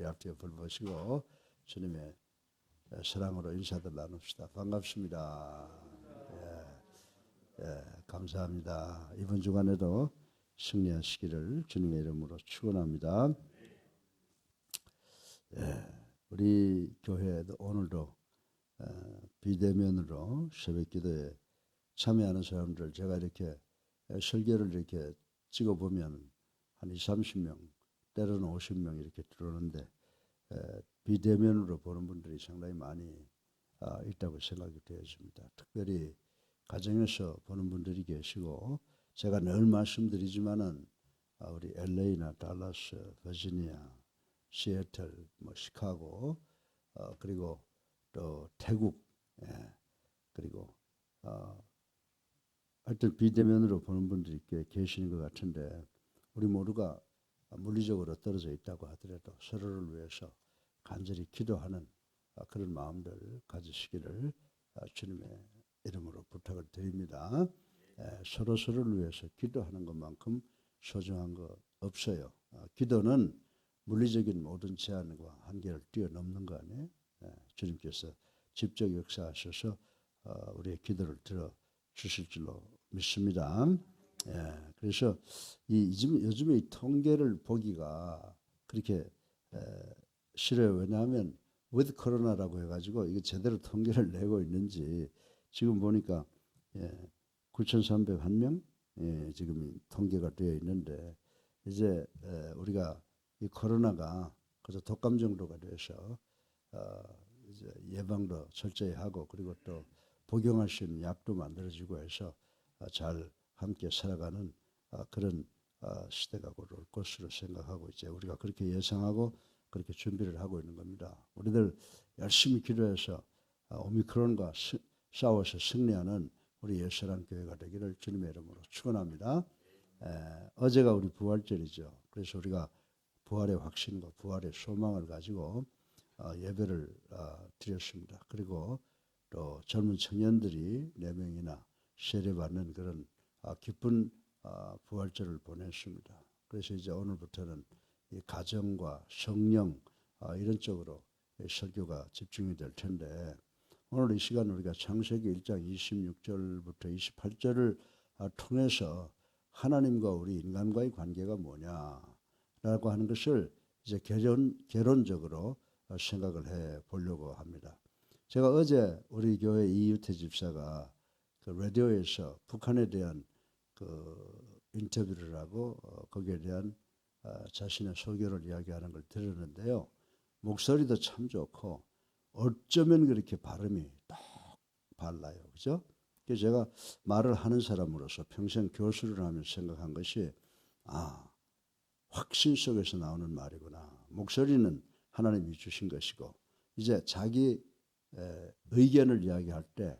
우리 앞뒤에 불 보시고 주님의 사랑으로 인사들 나눕시다. 반갑습니다. 감사합니다. 이번 주간에도 승리하시기를 주님의 이름으로 축원합니다. 우리 교회도 오늘도 비대면으로 새벽기도에 참여하는 사람들 제가 이렇게 설교를 이렇게 찍어보면 한 20, 30명 때로는 50명 이렇게 들어오는데 비대면으로 보는 분들이 상당히 많이 있다고 생각이 되었습니다. 특별히 가정에서 보는 분들이 계시고 제가 늘 말씀드리지만은 우리 LA나 달라스, 버지니아, 시애틀, 시카고 그리고 또 태국 그리고 하여튼 비대면으로 보는 분들이 꽤 계시는 것 같은데 우리 모두가 물리적으로 떨어져 있다고 하더라도 서로를 위해서 간절히 기도하는 그런 마음들 가지시기를 주님의 이름으로 부탁을 드립니다. 서로를 위해서 기도하는 것만큼 소중한 거 없어요. 기도는 물리적인 모든 제한과 한계를 뛰어넘는 거 아니에요? 주님께서 직접 역사하셔서 우리의 기도를 들어주실 줄로 믿습니다. 그래서 요즘에 이 통계를 보기가 그렇게 싫어요. 왜냐하면 with 코로나라고 해가지고 이게 제대로 통계를 내고 있는지 지금 보니까 9,301명 지금 통계가 되어 있는데 이제 우리가 이 코로나가 그저 독감 정도가 돼서 이제 예방도 철저히 하고 그리고 또 복용할 수 있는 약도 만들어지고 해서 잘 함께 살아가는 그런 시대가 곧 올 것으로 생각하고 이제 우리가 그렇게 예상하고 그렇게 준비를 하고 있는 겁니다. 우리들 열심히 기도해서 오미크론과 싸워서 승리하는 우리 예수랑 교회가 되기를 주님의 이름으로 축원합니다. 어제가 우리 부활절이죠. 그래서 우리가 부활의 확신과 부활의 소망을 가지고 예배를 드렸습니다. 그리고 또 젊은 청년들이 4명이나 세례받는 그런 기쁜 부활절을 보냈습니다. 그래서 이제 오늘부터는 이 가정과 성령 이런 쪽으로 설교가 집중이 될 텐데 오늘 이 시간 우리가 창세기 1장 26절부터 28절을 통해서 하나님과 우리 인간과의 관계가 뭐냐라고 하는 것을 이제 개론적으로 생각을 해 보려고 합니다. 제가 어제 우리 교회 이유태 집사가 그 라디오에서 북한에 대한 그 인터뷰를 하고 거기에 대한 자신의 소견을 이야기하는 걸 들었는데요. 목소리도 참 좋고 어쩌면 그렇게 발음이 딱 발라요. 그죠? 그래서 제가 말을 하는 사람으로서 평생 교수를 하면서 생각한 것이 확신 속에서 나오는 말이구나. 목소리는 하나님이 주신 것이고 이제 자기 의견을 이야기할 때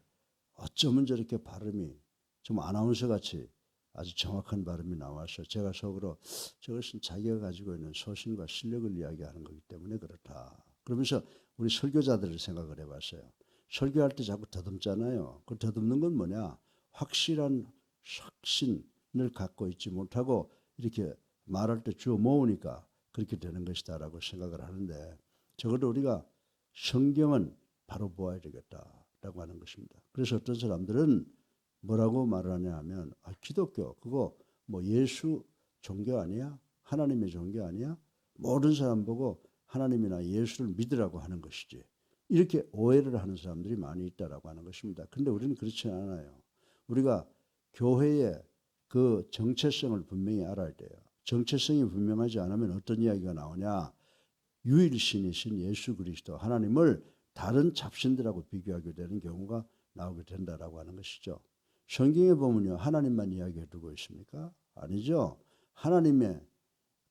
어쩌면 저렇게 발음이 좀 아나운서 같이 아주 정확한 발음이 나와서 제가 속으로 저것은 자기가 가지고 있는 소신과 실력을 이야기하는 거기 때문에 그렇다. 그러면서 우리 설교자들을 생각을 해봤어요. 설교할 때 자꾸 더듬잖아요. 그 더듬는 건 뭐냐? 확실한 확신을 갖고 있지 못하고 이렇게 말할 때 주워 모으니까 그렇게 되는 것이다라고 생각을 하는데 적어도 우리가 성경은 바로 보아야 되겠다라고 하는 것입니다. 그래서 어떤 사람들은 뭐라고 말을 하냐 하면 기독교 그거 뭐 예수 종교 아니야? 하나님의 종교 아니야? 모든 사람 보고 하나님이나 예수를 믿으라고 하는 것이지. 이렇게 오해를 하는 사람들이 많이 있다라고 하는 것입니다. 그런데 우리는 그렇지 않아요. 우리가 교회의 그 정체성을 분명히 알아야 돼요. 정체성이 분명하지 않으면 어떤 이야기가 나오냐? 유일신이신 예수 그리스도 하나님을 다른 잡신들하고 비교하게 되는 경우가 나오게 된다라고 하는 것이죠. 성경에 보면요. 하나님만 이야기해 두고 있습니까? 아니죠. 하나님의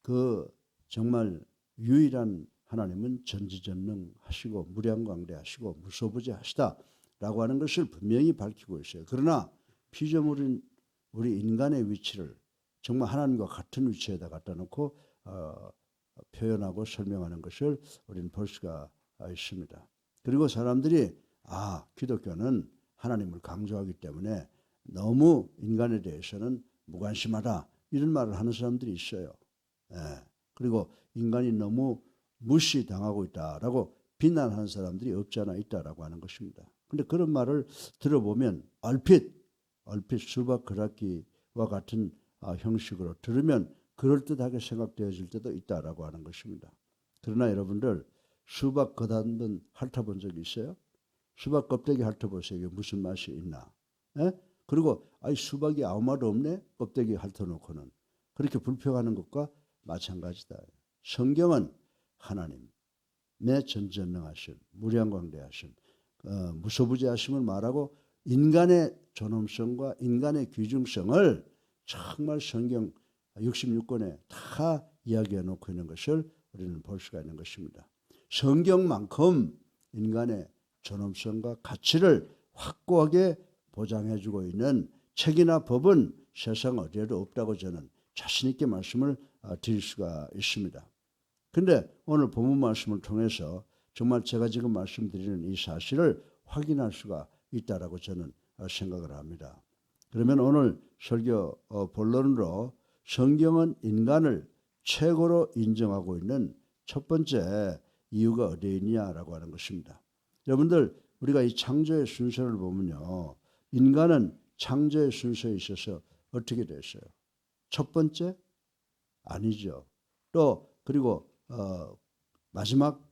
그 정말 유일한 하나님은 전지전능하시고 무량광대하시고 무소부재하시다라고 하는 것을 분명히 밝히고 있어요. 그러나 피조물인 우리 인간의 위치를 정말 하나님과 같은 위치에다 갖다 놓고 표현하고 설명하는 것을 우리는 볼 수가 있습니다. 그리고 사람들이 기독교는 하나님을 강조하기 때문에 너무 인간에 대해서는 무관심하다 이런 말을 하는 사람들이 있어요. 그리고 인간이 너무 무시당하고 있다라고 비난하는 사람들이 없지 않아 있다라고 하는 것입니다. 그런데 그런 말을 들어보면 얼핏 수박 걷기와 같은 형식으로 들으면 그럴듯하게 생각되어질 때도 있다라고 하는 것입니다. 그러나 여러분들 수박 겉 한번 핥아본 적 있어요? 수박 껍데기 핥아보세요. 이게 무슨 맛이 있나? 에? 그리고 수박이 아무 말 없네? 껍데기 핥아놓고는. 그렇게 불평하는 것과 마찬가지다. 성경은 하나님, 내 전지전능하신 무량광대하신 무소부지하심을 말하고 인간의 존엄성과 인간의 귀중성을 정말 성경 66권에 다 이야기해 놓고 있는 것을 우리는 볼 수가 있는 것입니다. 성경만큼 인간의 존엄성과 가치를 확고하게 보장해주고 있는 책이나 법은 세상 어디에도 없다고 저는 자신 있게 말씀을 드릴 수가 있습니다. 그런데 오늘 본문 말씀을 통해서 정말 제가 지금 말씀드리는 이 사실을 확인할 수가 있다라고 저는 생각을 합니다. 그러면 오늘 설교 본론으로 성경은 인간을 최고로 인정하고 있는 첫 번째 이유가 어디에 있냐라고 하는 것입니다. 여러분들 우리가 이 창조의 순서를 보면요. 인간은 창조의 순서에 있어서 어떻게 됐어요? 첫 번째? 아니죠. 또 그리고 마지막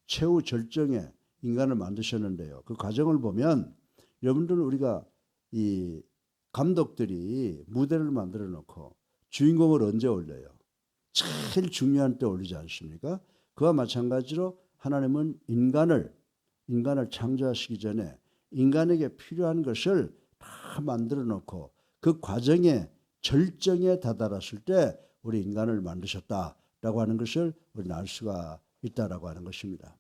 최후 절정에 인간을 만드셨는데요. 그 과정을 보면 여러분들 우리가 이 감독들이 무대를 만들어 놓고 주인공을 언제 올려요? 제일 중요한 때 올리지 않습니까? 그와 마찬가지로 하나님은 인간을 창조하시기 전에 인간에게 필요한 것을 다 만들어 놓고 그 과정의 절정에 다다랐을 때 우리 인간을 만드셨다라고 하는 것을 우리는 알 수가 있다라고 하는 것입니다.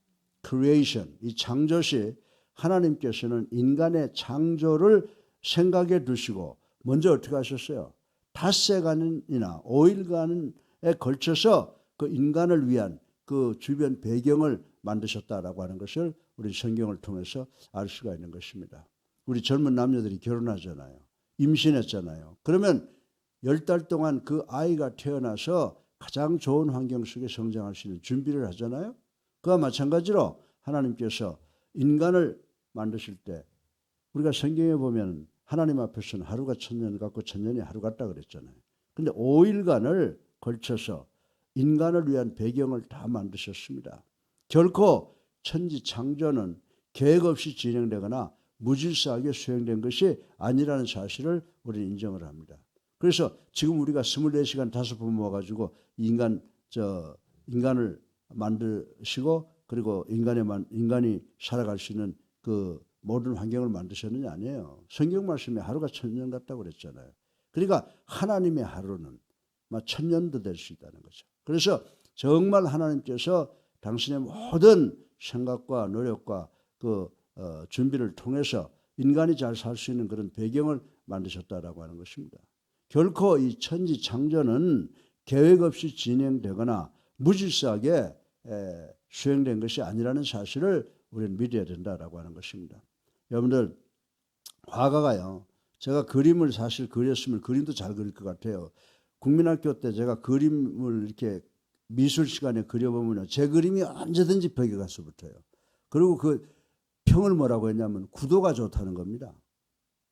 creation, 이 창조시 하나님께서는 인간의 창조를 생각해 두시고 먼저 어떻게 하셨어요? 닷새간이나 5일간에 걸쳐서 그 인간을 위한 그 주변 배경을 만드셨다라고 하는 것을 우리 성경을 통해서 알 수가 있는 것입니다. 우리 젊은 남녀들이 결혼하잖아요. 임신했잖아요. 그러면 10달 동안 그 아이가 태어나서 가장 좋은 환경 속에 성장할 수 있는 준비를 하잖아요. 그와 마찬가지로 하나님께서 인간을 만드실 때 우리가 성경에 보면 하나님 앞에서는 하루가 1000년 같고 1000년이 하루 같다 그랬잖아요. 그런데 5일간을 걸쳐서 인간을 위한 배경을 다 만드셨습니다. 결코 천지 창조는 계획 없이 진행되거나 무질서하게 수행된 것이 아니라는 사실을 우리는 인정을 합니다. 그래서 지금 우리가 24시간 5번 모아가지고 인간을 만드시고 그리고 인간이 살아갈 수 있는 그 모든 환경을 만드셨느냐 아니에요. 성경 말씀에 하루가 1000년 같다고 그랬잖아요. 그러니까 하나님의 하루는 1000년도 될 수 있다는 거죠. 그래서 정말 하나님께서 당신의 모든 생각과 노력과 그 준비를 통해서 인간이 잘 살 수 있는 그런 배경을 만드셨다라고 하는 것입니다. 결코 이 천지 창조는 계획 없이 진행되거나 무질서하게 수행된 것이 아니라는 사실을 우리는 믿어야 된다라고 하는 것입니다. 여러분들 화가가요. 제가 그림을 사실 그렸으면 그림도 잘 그릴 것 같아요. 국민학교 때 제가 그림을 이렇게 미술 시간에 그려보면요. 제 그림이 언제든지 벽에 가서 붙어요. 그리고 그 평을 뭐라고 했냐면 구도가 좋다는 겁니다.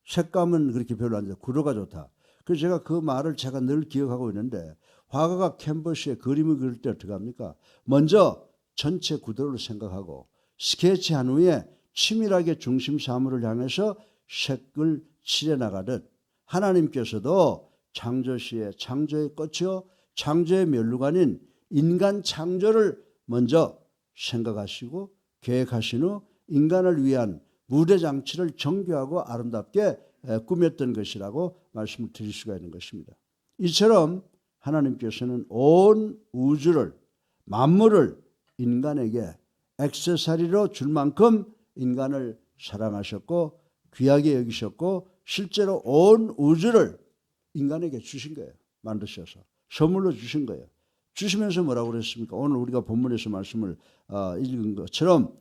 색감은 그렇게 별로 안 좋아. 구도가 좋다. 그래서 제가 그 말을 제가 늘 기억하고 있는데 화가가 캔버스에 그림을 그릴 때 어떻게 합니까? 먼저 전체 구도를 생각하고 스케치한 후에 치밀하게 중심 사물을 향해서 색을 칠해 나가듯 하나님께서도 창조시에 창조의 꽃이요 창조의 멸류관인 인간 창조를 먼저 생각하시고 계획하신 후 인간을 위한 무대 장치를 정교하고 아름답게 꾸몄던 것이라고 말씀을 드릴 수가 있는 것입니다. 이처럼 하나님께서는 온 우주를 만물을 인간에게 액세서리로 줄 만큼 인간을 사랑하셨고 귀하게 여기셨고 실제로 온 우주를 인간에게 주신 거예요. 만드셔서 선물로 주신 거예요. 주시면서 뭐라고 그랬습니까? 오늘 우리가 본문에서 말씀을 읽은 것처럼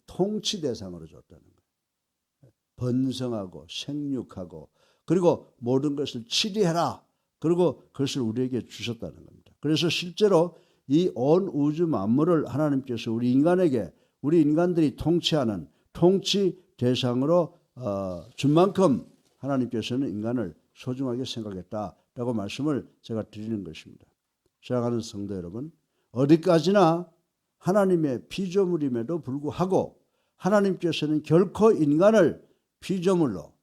통치 대상으로 줬다는 거예요. 번성하고 생육하고 그리고 모든 것을 치리해라. 그리고 그것을 우리에게 주셨다는 겁니다. 그래서 실제로 이 온 우주 만물을 하나님께서 우리 인간에게, 우리 인간들이 통치하는 통치 대상으로 준 만큼 하나님께서는 인간을 소중하게 생각했다라고 말씀을 제가 드리는 것입니다. 사랑하는 성도 여러분, 어디까지나 하나님의 피조물임에도 불구하고 하나님께서는 결코 인간을 피조물로,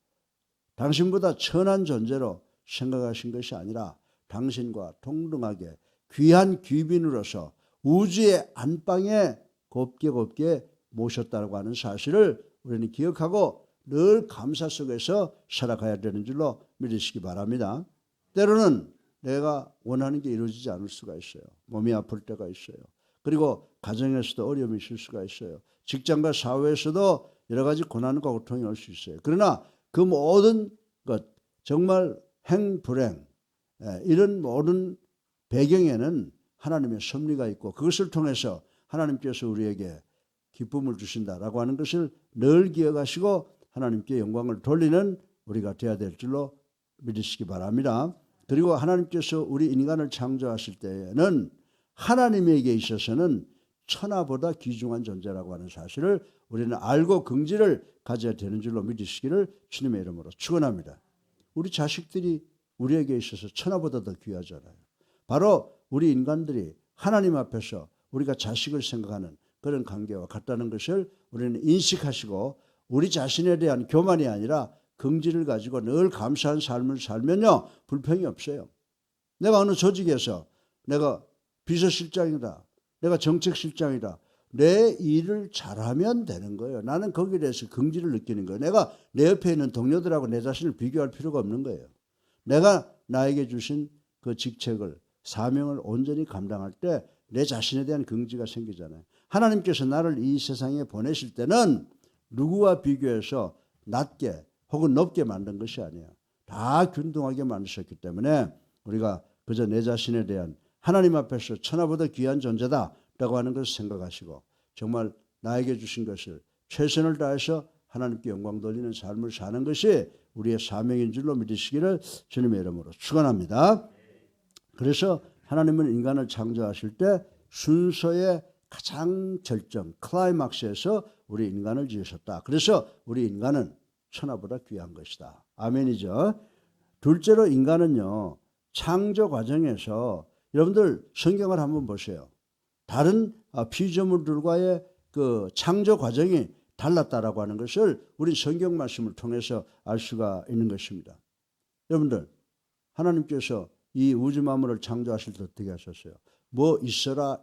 당신보다 천한 존재로 생각하신 것이 아니라 당신과 동등하게 귀한 귀빈으로서 우주의 안방에 곱게 모셨다고 하는 사실을 우리는 기억하고 늘 감사 속에서 살아가야 되는 줄로 믿으시기 바랍니다. 때로는 내가 원하는 게 이루어지지 않을 수가 있어요. 몸이 아플 때가 있어요. 그리고 가정에서도 어려움이 있을 수가 있어요. 직장과 사회에서도 여러 가지 고난과 고통이 올 수 있어요. 그러나 그 모든 것, 정말 행불행, 이런 모든 배경에는 하나님의 섭리가 있고 그것을 통해서 하나님께서 우리에게 기쁨을 주신다라고 하는 것을 늘 기억하시고 하나님께 영광을 돌리는 우리가 되어야 될 줄로 믿으시기 바랍니다. 그리고 하나님께서 우리 인간을 창조하실 때에는 하나님에게 있어서는 천하보다 귀중한 존재라고 하는 사실을 우리는 알고 긍지를 가져야 되는 줄로 믿으시기를 주님의 이름으로 축원합니다. 우리 자식들이 우리에게 있어서 천하보다 더 귀하잖아요. 바로 우리 인간들이 하나님 앞에서 우리가 자식을 생각하는 그런 관계와 같다는 것을 우리는 인식하시고 우리 자신에 대한 교만이 아니라 긍지를 가지고 늘 감사한 삶을 살면요 불평이 없어요. 내가 어느 조직에서 내가 비서실장이다, 내가 정책실장이다, 내 일을 잘하면 되는 거예요. 나는 거기에 대해서 긍지를 느끼는 거예요. 내가 내 옆에 있는 동료들하고 내 자신을 비교할 필요가 없는 거예요. 내가 나에게 주신 그 직책을, 사명을 온전히 감당할 때 내 자신에 대한 긍지가 생기잖아요. 하나님께서 나를 이 세상에 보내실 때는 누구와 비교해서 낮게 혹은 높게 만든 것이 아니에요. 다 균등하게 만드셨기 때문에 우리가 그저 내 자신에 대한 하나님 앞에서 천하보다 귀한 존재다라고 하는 것을 생각하시고 정말 나에게 주신 것을 최선을 다해서 하나님께 영광 돌리는 삶을 사는 것이 우리의 사명인 줄로 믿으시기를 주님의 이름으로 축원합니다. 그래서 하나님은 인간을 창조하실 때 순서의 가장 절정, 클라이막스에서 우리 인간을 지으셨다. 그래서 우리 인간은 천하보다 귀한 것이다. 아멘이죠. 둘째로 인간은요, 창조 과정에서 여러분들 성경을 한번 보세요. 다른 피조물들과의 그 창조 과정이 달랐다라고 하는 것을 우리 성경 말씀을 통해서 알 수가 있는 것입니다. 여러분들, 하나님께서 이 우주 만물을 창조하실 때 어떻게 하셨어요? 뭐 있어라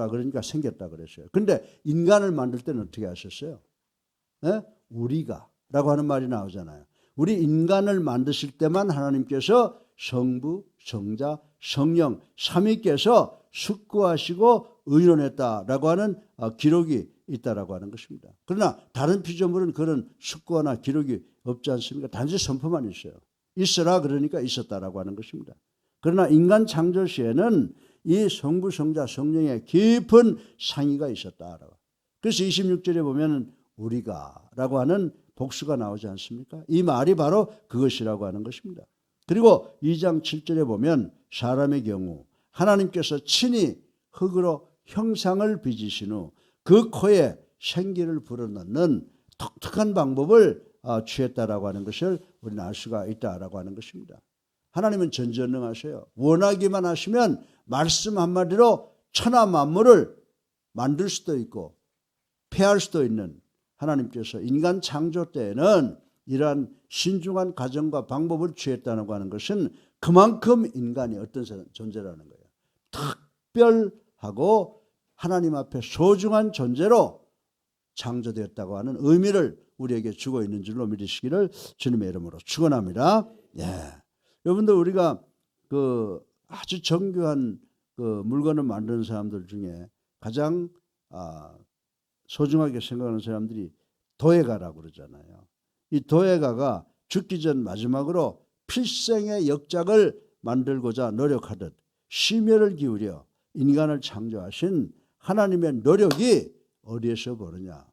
그러니까 생겼다 그랬어요. 근데 인간을 만들 때는 어떻게 하셨어요? 우리가 라고 하는 말이 나오잖아요. 우리 인간을 만드실 때만 하나님께서 성부, 성자, 성령 삼위께서 숙고하시고 의논했다라고 하는 기록이 있다라고 하는 것입니다. 그러나 다른 피조물은 그런 숙고나 기록이 없지 않습니까? 단지 선포만 있어요. 있어라 그러니까 있었다라고 하는 것입니다. 그러나 인간 창조 시에는 이 성부, 성자, 성령의 깊은 상의가 있었다라고. 그래서 26절에 보면 우리가라고 하는 복수가 나오지 않습니까? 이 말이 바로 그것이라고 하는 것입니다. 그리고 2장 7절에 보면 사람의 경우 하나님께서 친히 흙으로 형상을 빚으신 후 그 코에 생기를 불어넣는 독특한 방법을 취했다라고 하는 것을 우리는 알 수가 있다라고 하는 것입니다. 하나님은 전지전능하세요. 원하기만 하시면 말씀 한마디로 천하 만물을 만들 수도 있고 폐할 수도 있는 하나님께서 인간 창조 때에는 이러한 신중한 과정과 방법을 취했다고 하는 것은 그만큼 인간이 어떤 존재라는 거예요. 특별하고 하나님 앞에 소중한 존재로 창조되었다고 하는 의미를 우리에게 주고 있는 줄로 믿으시기를 주님의 이름으로 축원합니다. 예. 여러분들 우리가 그 아주 정교한 그 물건을 만드는 사람들 중에 가장 소중하게 생각하는 사람들이 도예가라고 그러잖아요. 이 도예가가 죽기 전 마지막으로 필생의 역작을 만들고자 노력하듯 심혈을 기울여 인간을 창조하신 하나님의 노력이 어디에서 보느냐.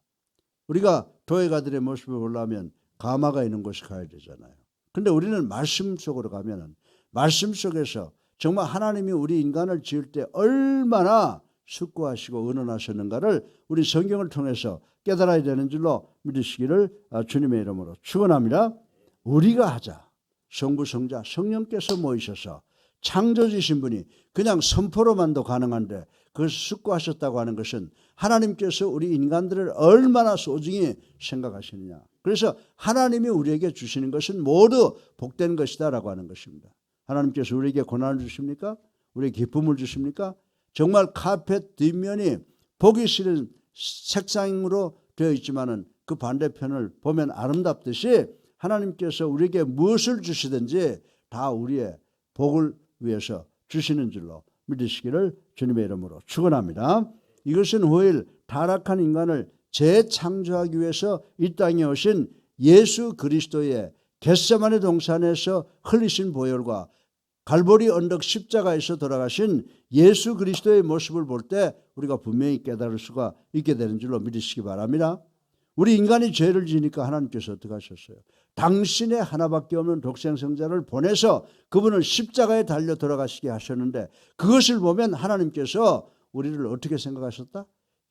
우리가 도예가들의 모습을 보려면 가마가 있는 곳에 가야 되잖아요. 근데 우리는 말씀 속으로 가면은 말씀 속에서 정말 하나님이 우리 인간을 지을 때 얼마나 숙고하시고 은원하셨는가를 우리 성경을 통해서 깨달아야 되는 줄로 믿으시기를 주님의 이름으로 축원합니다. 우리가 하자. 성부, 성자, 성령께서 모이셔서 창조주신 분이 그냥 선포로만도 가능한데 그것을 숙고하셨다고 하는 것은 하나님께서 우리 인간들을 얼마나 소중히 생각하시느냐. 그래서 하나님이 우리에게 주시는 것은 모두 복된 것이다 라고 하는 것입니다. 하나님께서 우리에게 고난을 주십니까? 우리에게 기쁨을 주십니까? 정말 카펫 뒷면이 보기 싫은 색상으로 되어 있지만은 그 반대편을 보면 아름답듯이 하나님께서 우리에게 무엇을 주시든지 다 우리의 복을 위해서 주시는 줄로 믿으시기를 주님의 이름으로 축원합니다. 이것은 후일 타락한 인간을 재창조하기 위해서 이 땅에 오신 예수 그리스도의 겟세마네 동산에서 흘리신 보혈과 갈보리 언덕 십자가에서 돌아가신 예수 그리스도의 모습을 볼 때 우리가 분명히 깨달을 수가 있게 되는 줄로 믿으시기 바랍니다. 우리 인간이 죄를 지니까 하나님께서 어떻게 하셨어요? 당신의 하나밖에 없는 독생성자를 보내서 그분을 십자가에 달려 돌아가시게 하셨는데 그것을 보면 하나님께서 우리를 어떻게 생각하셨다?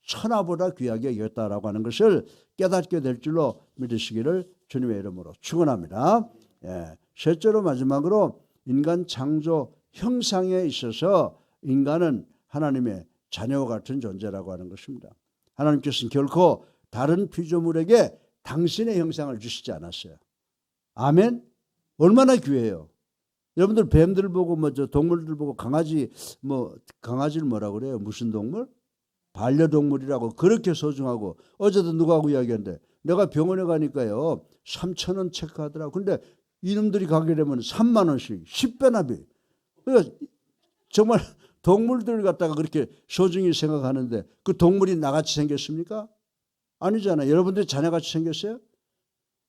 천하보다 귀하게 여겼다라고 하는 것을 깨닫게 될 줄로 믿으시기를 주님의 이름으로 축원합니다. 셋째로 마지막으로 인간 창조 형상에 있어서 인간은 하나님의 자녀와 같은 존재라고 하는 것입니다. 하나님께서는 결코 다른 피조물에게 당신의 형상을 주시지 않았어요. 아멘. 얼마나 귀해요. 여러분들 뱀들 보고 저 동물들 보고 강아지를 뭐라 그래요? 무슨 동물? 반려동물이라고 그렇게 소중하고 어제도 누구하고 이야기했는데 내가 병원에 가니까요 3,000원 체크하더라고. 근데 이놈들이 가게 되면 3만 원씩 10배나 비. 그러니까 정말 동물들 갖다가 그렇게 소중히 생각하는데 그 동물이 나같이 생겼습니까? 아니잖아요. 여러분들이 자녀같이 생겼어요?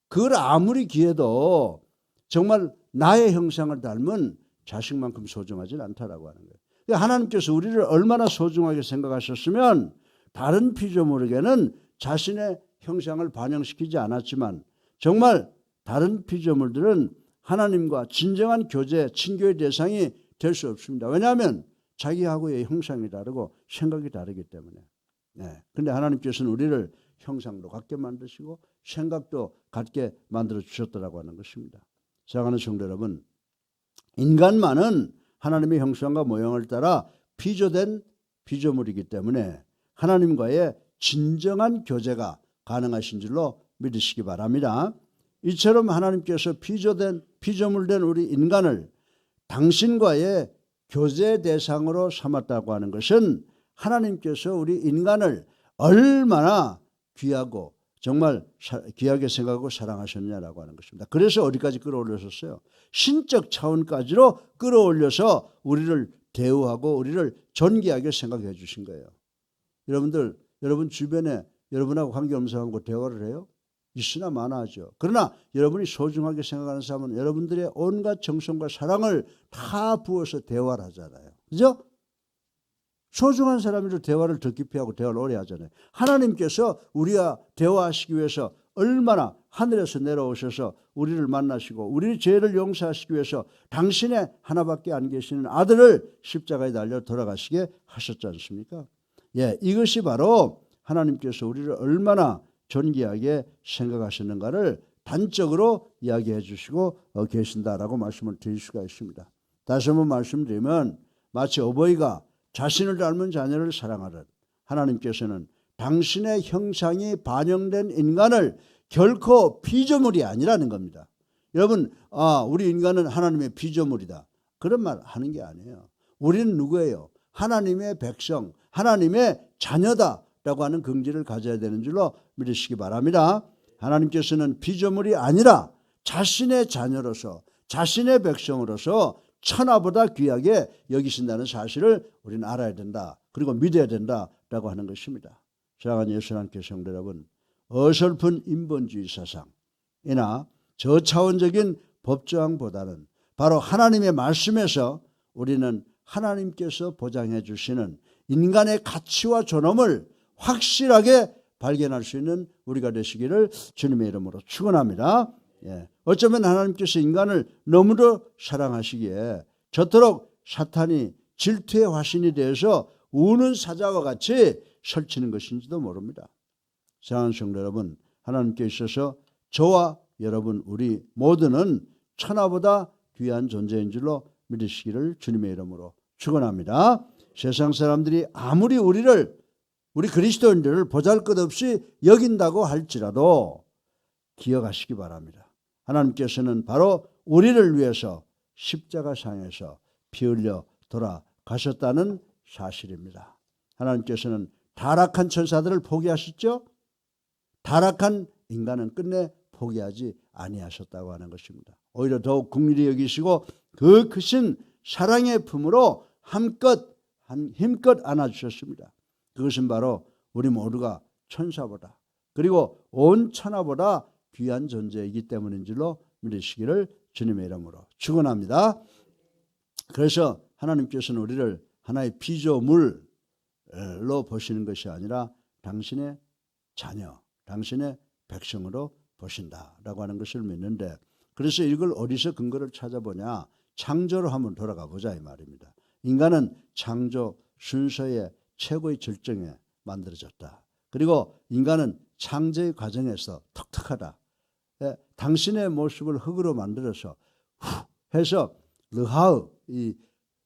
그걸 아무리 귀해도 정말 나의 형상을 닮은 자식만큼 소중하지 않다라고 하는 거예요. 그러니까 하나님께서 우리를 얼마나 소중하게 생각하셨으면 다른 피조물에게는 자신의 형상을 반영시키지 않았지만 정말 다른 피조물들은 하나님과 진정한 교제, 친교의 대상이 될 수 없습니다. 왜냐하면 자기하고의 형상이 다르고 생각이 다르기 때문에. 그런데 하나님께서는 우리를 형상도 같게 만드시고 생각도 같게 만들어 주셨다라고 하는 것입니다. 사랑하는 성도 여러분, 인간만은 하나님의 형상과 모형을 따라 피조된 피조물이기 때문에 하나님과의 진정한 교제가 가능하신 줄로 믿으시기 바랍니다. 이처럼 하나님께서 피조물된 우리 인간을 당신과의 교제 대상으로 삼았다고 하는 것은 하나님께서 우리 인간을 얼마나 귀하고 정말 귀하게 생각하고 사랑하셨냐라고 하는 것입니다. 그래서 어디까지 끌어올렸었어요? 신적 차원까지로 끌어올려서 우리를 대우하고 우리를 존귀하게 생각해 주신 거예요. 여러분들, 여러분 주변에 여러분하고 관계없는 사람하고 대화를 해요? 있으나 마나하죠. 그러나 여러분이 소중하게 생각하는 사람은 여러분들의 온갖 정성과 사랑을 다 부어서 대화를 하잖아요. 그죠? 소중한 사람이로 대화를 더 깊이 하고 대화를 오래 하잖아요. 하나님께서 우리와 대화하시기 위해서 얼마나 하늘에서 내려오셔서 우리를 만나시고 우리의 죄를 용서하시기 위해서 당신의 하나밖에 안 계시는 아들을 십자가에 달려 돌아가시게 하셨지 않습니까? 이것이 바로 하나님께서 우리를 얼마나 존귀하게 생각하시는가를 단적으로 이야기해 주시고 계신다라고 말씀을 드릴 수가 있습니다. 다시 한번 말씀드리면 마치 어버이가 자신을 닮은 자녀를 사랑하듯 하나님께서는 당신의 형상이 반영된 인간을 결코 피조물이 아니라는 겁니다. 여러분, 우리 인간은 하나님의 피조물이다. 그런 말 하는 게 아니에요. 우리는 누구예요? 하나님의 백성, 하나님의 자녀다라고 하는 긍지를 가져야 되는 줄로 믿으시기 바랍니다. 하나님께서는 피조물이 아니라 자신의 자녀로서 자신의 백성으로서 천하보다 귀하게 여기신다는 사실을 우리는 알아야 된다. 그리고 믿어야 된다라고 하는 것입니다. 사랑하는 예수님께 성도 여러분, 어설픈 인본주의 사상이나 저차원적인 법조항보다는 바로 하나님의 말씀에서 우리는 하나님께서 보장해 주시는 인간의 가치와 존엄을 확실하게 발견할 수 있는 우리가 되시기를 주님의 이름으로 축원합니다. 어쩌면 하나님께서 인간을 너무도 사랑하시기에 저토록 사탄이 질투의 화신이 되어서 우는 사자와 같이 설치는 것인지도 모릅니다. 사랑하는 성도 여러분, 하나님께 있어서 저와 여러분 우리 모두는 천하보다 귀한 존재인 줄로 믿으시기를 주님의 이름으로 축원합니다. 세상 사람들이 아무리 우리 그리스도인들을 보잘것없이 여긴다고 할지라도 기억하시기 바랍니다. 하나님께서는 바로 우리를 위해서 십자가상에서 피 흘려 돌아가셨다는 사실입니다. 하나님께서는 타락한 천사들을 포기하셨죠? 타락한 인간은 끝내 포기하지 아니하셨다고 하는 것입니다. 오히려 더욱 긍휼히 여기시고 그 크신 사랑의 품으로 힘껏 안아주셨습니다. 그것은 바로 우리 모두가 천사보다 그리고 온 천하보다 귀한 존재이기 때문인 줄로 믿으시기를 주님의 이름으로 축원합니다. 그래서 하나님께서는 우리를 하나의 피조물로 보시는 것이 아니라 당신의 자녀, 당신의 백성으로 보신다라고 하는 것을 믿는데, 그래서 이걸 어디서 근거를 찾아보냐? 창조로 한번 돌아가 보자 이 말입니다. 인간은 창조 순서의 최고의 절정에 만들어졌다. 그리고 인간은 창조의 과정에서 독특하다. 당신의 모습을 흙으로 만들어서 해서 르하의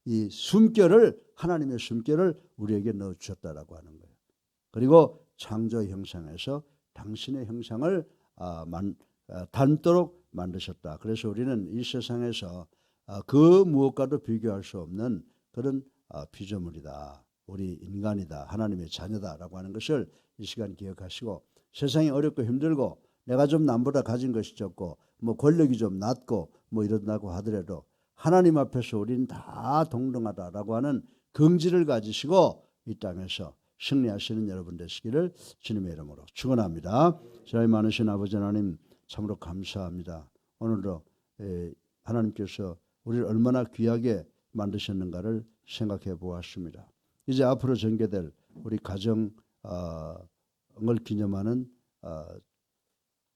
이 숨결을, 하나님의 숨결을 우리에게 넣어주셨다라고 하는 거예요. 그리고 창조 형상에서 당신의 형상을 닮도록 만드셨다. 그래서 우리는 이 세상에서 그 무엇과도 비교할 수 없는 그런 피조물이다. 우리 인간이다. 하나님의 자녀다라고 하는 것을 이 시간 기억하시고, 세상이 어렵고 힘들고 내가 좀 남보다 가진 것이 적고 뭐 권력이 좀 낮고 뭐 이런다고 하더라도 하나님 앞에서 우리는 다 동등하다라고 하는 긍지를 가지시고 이 땅에서 승리하시는 여러분 되시기를 주님의 이름으로 축원합니다. 저희 많으신 아버지 하나님 참으로 감사합니다. 오늘도 하나님께서 우리를 얼마나 귀하게 만드셨는가를 생각해 보았습니다. 이제 앞으로 전개될 우리 가정을 기념하는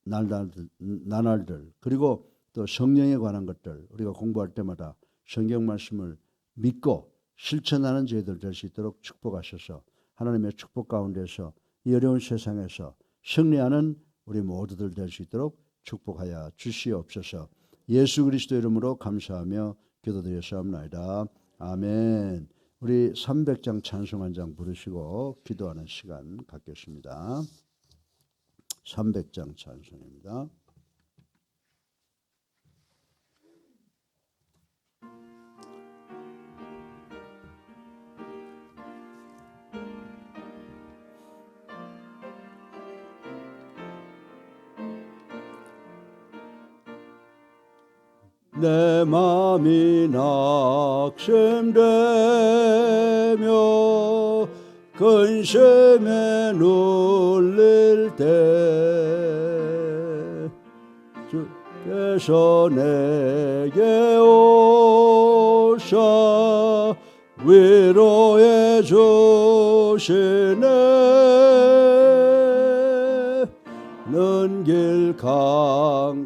나날들, 그리고 또 성령에 관한 것들, 우리가 공부할 때마다 성경 말씀을 믿고 실천하는 저희들 될 수 있도록 축복하셔서 하나님의 축복 가운데서 이 어려운 세상에서 승리하는 우리 모두들 될 수 있도록 축복하여 주시옵소서. 예수 그리스도 이름으로 감사하며 기도드렸사옵나이다. 아멘. 우리 300장 찬송 한 장 부르시고 기도하는 시간 갖겠습니다. 300장 찬송입니다. 내 맘이 낙심되며 근심에 눌릴 때 주께서 내게 오셔 위로해 주시네. 는 길 캄캄하고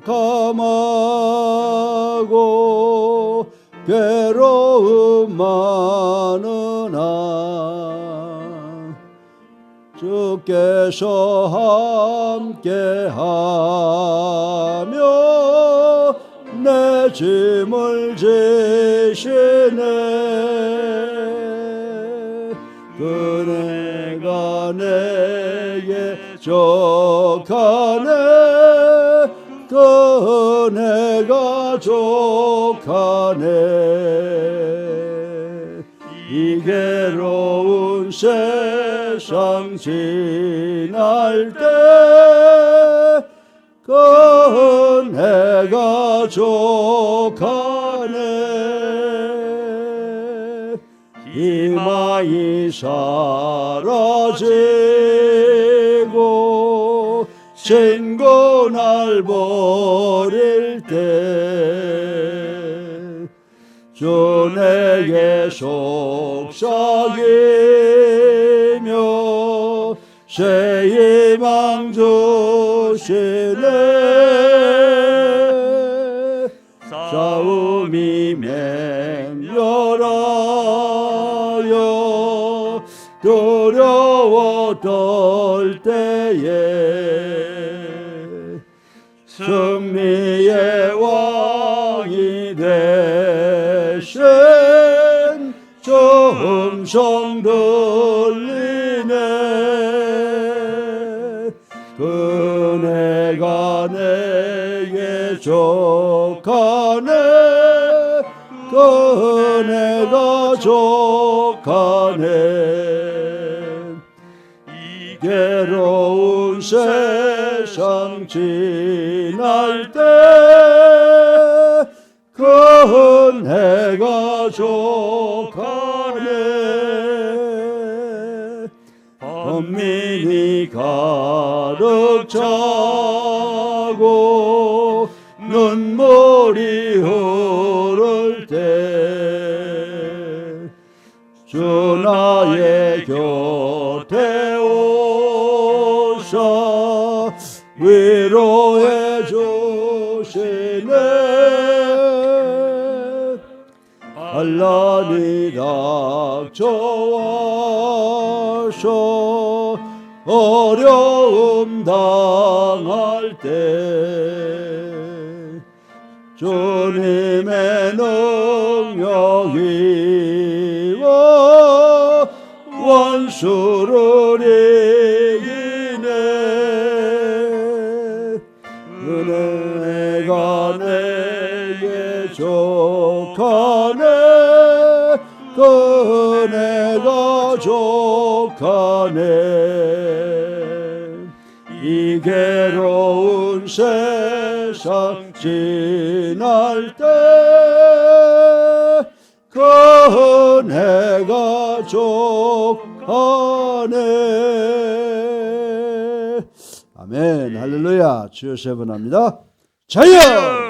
괴로움 많으나 주께서 함께하며 내 짐을 지시네. 그네가 내게 족하네. 그네가 족하네. 이 괴로운 세상 지날 때 그네가 족하네. 희망이 사라지고 친구 날 버릴 때 주 내게 속삭이며 새 희망 주시네. 싸움이 맹렬하 어떨 때에 승리의 왕이 되신 정성 들리네. 그네가 내게 족하네. 그네가 족하네. 이 괴로운 세상 지날 때 그네가 족하네. 번민이 가득 차고 눈물이 흐를 때 주 나의 곁에 오셔 위로해 주시네. 환난이 닥쳐와서 어려움 당할 때 주님의 능력이 와 원수를 이기네. 은혜가 내게 족하네. 그네가 족하네. 이 괴로운 세상 지날 때 그네가 족하네. 아멘. 할렐루야. 주여 세 번 합니다. 자여